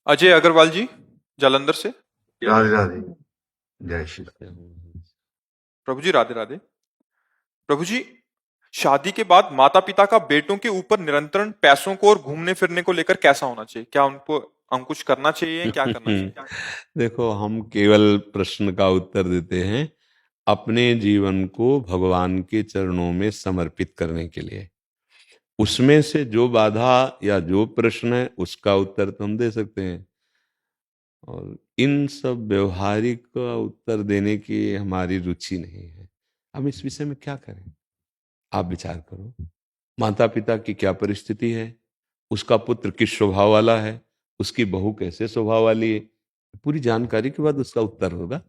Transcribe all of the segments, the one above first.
अजय अग्रवाल जी, जालंधर से। राधे राधे। जय श्री राम। प्रभु जी राधे राधे। प्रभु जी, शादी के बाद माता पिता का बेटों के ऊपर निरंतर पैसों को और घूमने फिरने को लेकर कैसा होना चाहिए? क्या उनको अंकुश करना चाहिए? क्या करना चाहिए? देखो, हम केवल प्रश्न का उत्तर देते हैं अपने जीवन को भगवान के चरणों में समर्पित करने के लिए। उसमें से जो बाधा या जो प्रश्न है उसका उत्तर तो हम दे सकते हैं, और इन सब व्यवहारिक का उत्तर देने की हमारी रुचि नहीं है। हम इस विषय में क्या करें? आप विचार करो, माता पिता की क्या परिस्थिति है, उसका पुत्र किस स्वभाव वाला है, उसकी बहू कैसे स्वभाव वाली है, पूरी जानकारी के बाद उसका उत्तर होगा।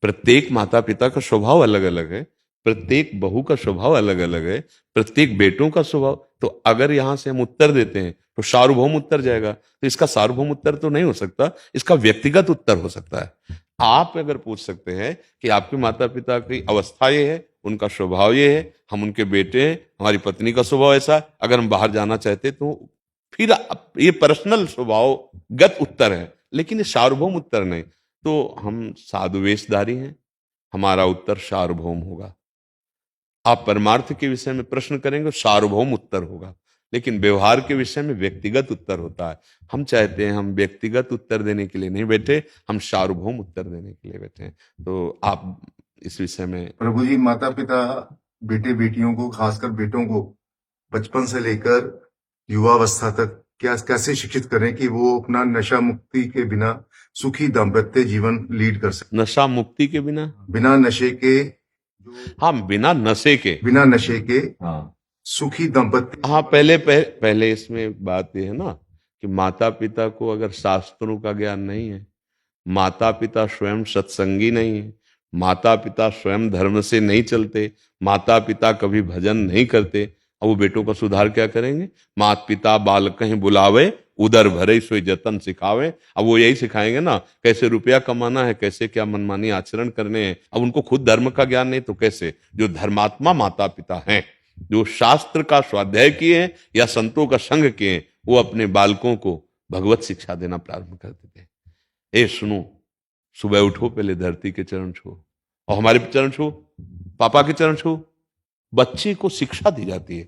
प्रत्येक माता पिता का स्वभाव अलग अलग है, प्रत्येक बहू का स्वभाव अलग अलग है, प्रत्येक बेटों का स्वभाव। तो अगर यहां से हम उत्तर देते हैं तो सार्वभौम उत्तर जाएगा, तो इसका सार्वभौम उत्तर तो नहीं हो सकता, इसका व्यक्तिगत उत्तर हो सकता है। आप अगर पूछ सकते हैं कि आपके माता पिता की अवस्था ये है, उनका स्वभाव ये है, हम उनके बेटे हैं, हमारी पत्नी का स्वभाव ऐसा है, अगर हम बाहर जाना चाहते तो फिर ये पर्सनल स्वभावगत उत्तर है, लेकिन ये सार्वभौम उत्तर नहीं। तो हम साधु वेशधारी हैं, हमारा उत्तर सार्वभौम होगा। आप परमार्थ के विषय में प्रश्न करेंगे, सार्वभौम उत्तर होगा, लेकिन व्यवहार के विषय में व्यक्तिगत उत्तर होता है। हम चाहते हैं हम व्यक्तिगत उत्तर देने के लिए नहीं बैठे, हम सार्वभौम उत्तर देने के लिए बैठे हैं। तो आप इस विषय में। प्रभु जी, माता पिता बेटे बेटियों को, खासकर बेटों को बचपन से लेकर युवावस्था तक क्या कैसे शिक्षित करें कि वो अपना नशा मुक्ति के बिना सुखी दाम्पत्य जीवन लीड कर सके? नशा मुक्ति के बिना, बिना नशे के, हाँ, बिना नशे के, बिना नशे के सुखी दाम्पत्य। हाँ, पहले इसमें बात यह है ना कि माता पिता को अगर शास्त्रों का ज्ञान नहीं है, माता पिता स्वयं सत्संगी नहीं है, माता पिता स्वयं धर्म से नहीं चलते, माता पिता कभी भजन नहीं करते, अब वो बेटों का सुधार क्या करेंगे? माता पिता बाल कहीं बुलावे, उदर भरे सोई जतन सिखावे। अब वो यही सिखाएंगे ना कैसे रुपया कमाना है, कैसे क्या मनमानी आचरण करने हैं। अब उनको खुद धर्म का ज्ञान नहीं तो कैसे? जो धर्मात्मा माता पिता हैं, जो शास्त्र का स्वाध्याय किए हैं या संतों का संग किए हैं, वो अपने बालकों को भगवत शिक्षा देना प्रारंभ कर देते हैं। ए सुनो, सुबह उठो, पहले धरती के चरण छो, और हमारे चरण छो, पापा के चरण छो। बच्चे को शिक्षा दी जाती है,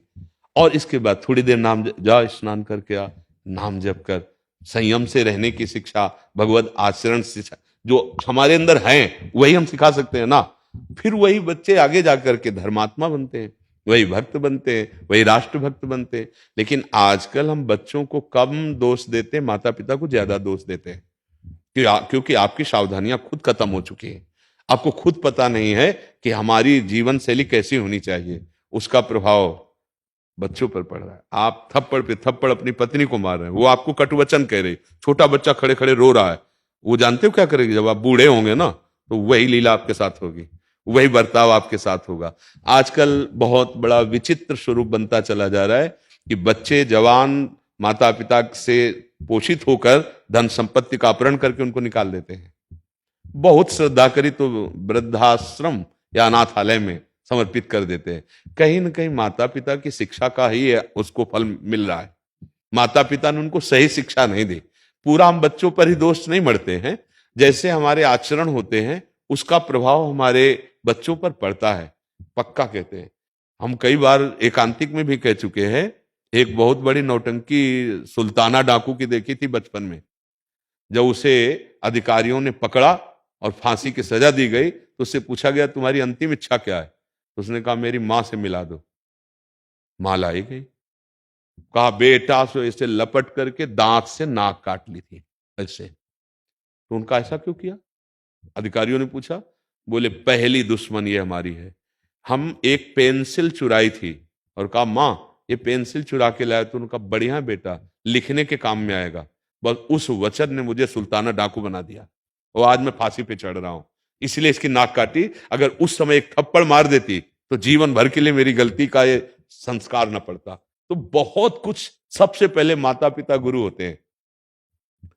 और इसके बाद थोड़ी देर नाम जा, स्नान करके आ, नाम जप कर, संयम से रहने की शिक्षा, भगवत आचरण शिक्षा जो हमारे अंदर है वही हम सिखा सकते हैं ना। फिर वही बच्चे आगे जाकर के धर्मात्मा बनते हैं, वही भक्त बनते हैं, वही राष्ट्र भक्त बनते हैं। लेकिन आजकल हम बच्चों को कम दोष देते हैं, माता पिता को ज्यादा दोष देते हैं, क्योंकि आपकी सावधानियां खुद खत्म हो चुकी है। आपको खुद पता नहीं है कि हमारी जीवन शैली कैसी होनी चाहिए, उसका प्रभाव बच्चों पर पड़ रहा है। आप थप्पड़ पे थप्पड़ अपनी पत्नी को मार रहे हैं, वो आपको कटुवचन कह रही, छोटा बच्चा खड़े खड़े रो रहा है, वो जानते हो क्या करेगी? जब आप बूढ़े होंगे ना, तो वही लीला आपके साथ होगी, वही बर्ताव आपके साथ होगा। आजकल बहुत बड़ा विचित्र स्वरूप बनता चला जा रहा है कि बच्चे जवान माता पिता से पोषित होकर धन संपत्ति का अपहरण करके उनको निकाल देते हैं। बहुत श्रद्धा करी तो वृद्धाश्रम या अनाथालय में समर्पित कर देते हैं। कहीं ना कहीं माता पिता की शिक्षा का ही उसको फल मिल रहा है। माता पिता ने उनको सही शिक्षा नहीं दी। पूरा हम बच्चों पर ही दोष नहीं मढ़ते हैं, जैसे हमारे आचरण होते हैं उसका प्रभाव हमारे बच्चों पर पड़ता है, पक्का कहते हैं। हम कई बार एकांतिक में भी कह चुके हैं। एक बहुत बड़ी नौटंकी सुल्ताना डाकू की देखी थी बचपन में। जब उसे अधिकारियों ने पकड़ा और फांसी की सजा दी गई तो उससे पूछा गया तुम्हारी अंतिम इच्छा क्या है? तो उसने कहा मेरी मां से मिला दो। मां लाई गई, कहा बेटा, सो इसे लपट करके दांत से नाक काट ली थी ऐसे। तो उनका ऐसा क्यों किया? अधिकारियों ने पूछा, बोले पहली दुश्मन ये हमारी है। हम एक पेंसिल चुराई थी और कहा मां ये पेंसिल चुरा के लाया, तो उनका बढ़िया बेटा लिखने के काम में आएगा। बस उस वचन ने मुझे सुल्ताना डाकू बना दिया और आज मैं फांसी पे चढ़ रहा हूं, इसलिए इसकी नाक काटी। अगर उस समय एक थप्पड़ मार देती तो जीवन भर के लिए मेरी गलती का ये संस्कार न पड़ता। तो बहुत कुछ, सबसे पहले माता पिता गुरु होते हैं,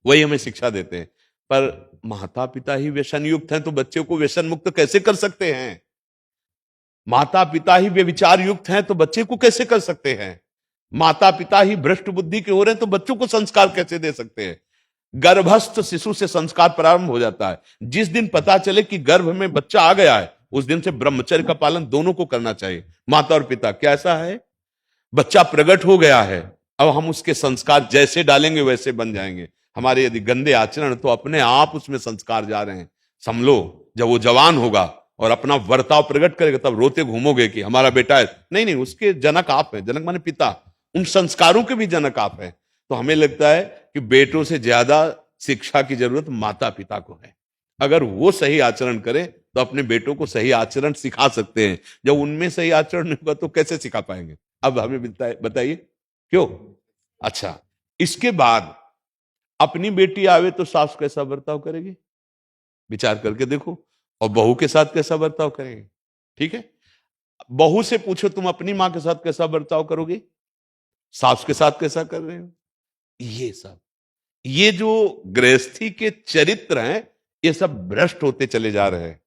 वही हमें शिक्षा देते हैं। पर माता पिता ही व्यसन युक्त हैं तो बच्चे को व्यसन मुक्त कैसे कर सकते हैं? माता पिता ही व्यभिचार युक्त हैं तो बच्चे को कैसे कर सकते हैं? माता पिता ही भ्रष्ट बुद्धि के हो रहे हैं तो बच्चों को संस्कार कैसे दे सकते हैं? गर्भस्थ शिशु से संस्कार प्रारंभ हो जाता है। जिस दिन पता चले कि गर्भ में बच्चा आ गया है, उस दिन से ब्रह्मचर्य का पालन दोनों को करना चाहिए, माता और पिता। क्या ऐसा है? बच्चा प्रकट हो गया है, अब हम उसके संस्कार जैसे डालेंगे वैसे बन जाएंगे। हमारे यदि गंदे आचरण, तो अपने आप उसमें संस्कार जा रहे हैं। समझो, जब वो जवान होगा और अपना वर्ताव प्रकट करेगा, तब रोते घूमोगे कि हमारा बेटा है। नहीं नहीं, उसके जनक आप हैं। जनक माने पिता, उन संस्कारों के भी जनक आप हैं। तो हमें लगता है कि बेटों से ज्यादा शिक्षा की जरूरत माता पिता को है। अगर वो सही आचरण करें तो अपने बेटों को सही आचरण सिखा सकते हैं। जब उनमें सही आचरण नहीं होगा तो कैसे सिखा पाएंगे? अब हमें बताइए क्यों? अच्छा, इसके बाद अपनी बेटी आवे तो सास कैसा बर्ताव करेगी, विचार करके देखो। और बहू के साथ कैसा बर्ताव करेंगे? ठीक है, बहू से पूछो तुम अपनी मां के साथ कैसा बर्ताव करोगे, सास के साथ कैसा कर रहे हो। ये सब, ये जो गृहस्थी के चरित्र हैं, ये सब भ्रष्ट होते चले जा रहे हैं।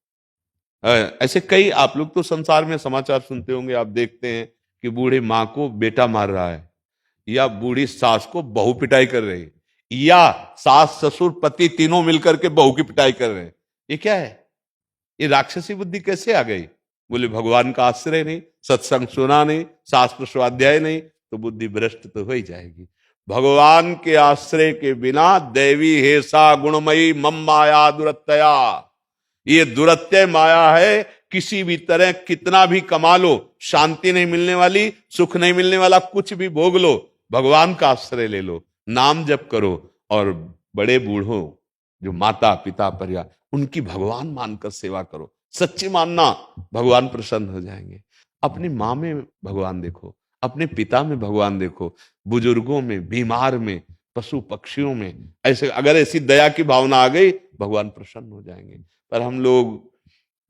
ऐसे कई, आप लोग तो संसार में समाचार सुनते होंगे, आप देखते हैं कि बूढ़ी माँ को बेटा मार रहा है, या बूढ़ी सास को बहू पिटाई कर रही है, या सास ससुर पति तीनों मिलकर के बहू की पिटाई कर रहे हैं। ये क्या है? ये राक्षसी बुद्धि कैसे आ गई? बोले भगवान का आश्रय नहीं, सत्संग सुना नहीं, शास्त्र स्वाध्याय नहीं, तो बुद्धि भ्रष्ट तो हो ही जाएगी। भगवान के आश्रय के बिना देवी हेसा गुणमयी मम माया दुरत्यया, ये दुरत्यय माया है। किसी भी तरह कितना भी कमा लो, शांति नहीं मिलने वाली, सुख नहीं मिलने वाला, कुछ भी भोग लो, भगवान का आश्रय ले लो, नाम जप करो, और बड़े बूढ़ों जो माता पिता परिवार, उनकी भगवान मानकर सेवा करो। सच्ची मानना, भगवान प्रसन्न हो जाएंगे। अपनी माँ में भगवान देखो, अपने पिता में भगवान देखो, बुजुर्गों में, बीमार में, पशु पक्षियों में। ऐसे अगर ऐसी दया की भावना आ गई, भगवान प्रसन्न हो जाएंगे। पर हम लोग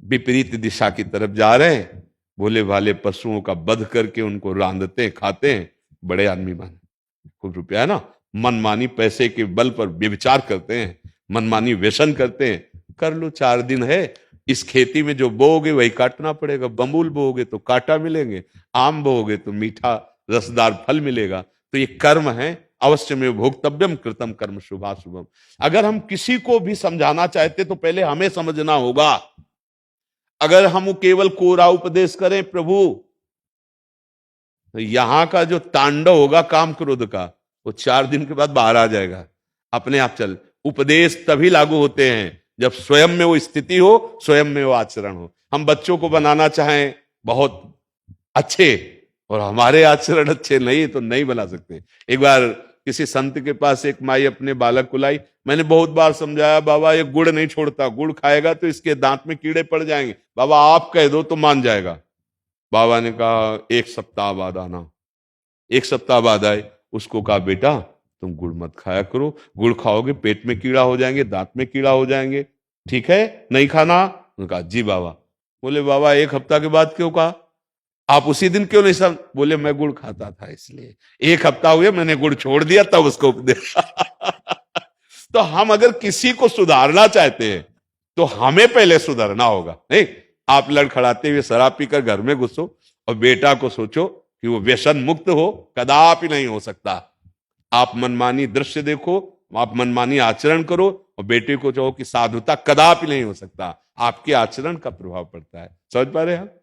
विपरीत दिशा की तरफ जा रहे हैं। भोले भाले पशुओं का वध करके उनको रांधते खाते हैं, बड़े आदमी बने, खूब रुपया है ना, मनमानी पैसे के बल पर व्यभिचार करते हैं, मनमानी व्यसन करते हैं। कर लो, 4 दिन है, इस खेती में जो बोओगे वही काटना पड़ेगा। बबूल बोओगे तो कांटा मिलेंगे, आम बोओगे तो मीठा रसदार फल मिलेगा। तो ये कर्म है, अवश्य में भोक्तव्यम कृतम कर्म शुभाशुभम। अगर हम किसी को भी समझाना चाहते तो पहले हमें समझना होगा। अगर हम केवल कोरा उपदेश करें प्रभु, तो यहां का जो तांडव होगा काम क्रोध का, वो 4 दिन के बाद बाहर आ जाएगा, अपने आप चल। उपदेश तभी लागू होते हैं जब स्वयं में वो स्थिति हो, स्वयं में वो आचरण हो। हम बच्चों को बनाना चाहें बहुत अच्छे, और हमारे आचरण अच्छे नहीं, तो नहीं बना सकते। एक बार किसी संत के पास एक माई अपने बालक को लाई। मैंने बहुत बार समझाया, बाबा ये गुड़ नहीं छोड़ता, गुड़ खाएगा तो इसके दांत में कीड़े पड़ जाएंगे। बाबा आप कह दो तो मान जाएगा। बाबा ने कहा 1 सप्ताह बाद आना। 1 सप्ताह बाद आए, उसको कहा बेटा तुम गुड़ मत खाया करो, गुड़ खाओगे पेट में कीड़ा हो जाएंगे, दांत में कीड़ा हो जाएंगे, ठीक है, नहीं खाना। उन्होंने कहा जी बाबा। बोले बाबा 1 हफ्ता के बाद क्यों कहा, आप उसी दिन क्यों नहीं समझ? बोले मैं गुड़ खाता था इसलिए। 1 हफ्ता हुए मैंने गुड़ छोड़ दिया, तब उसको उपदेश। तो हम अगर किसी को सुधारना चाहते हैं तो हमें पहले सुधरना होगा। नहीं, आप लड़खड़ाते हुए शराब पीकर घर में घुसो और बेटा को सोचो कि वो व्यसन मुक्त हो, कदापि नहीं हो सकता। आप मनमानी दृश्य देखो, आप मनमानी आचरण करो, और बेटे को चाहो कि साधुता, कदापि नहीं हो सकता। आपके आचरण का प्रभाव पड़ता है। समझ पा रहे हैं आप?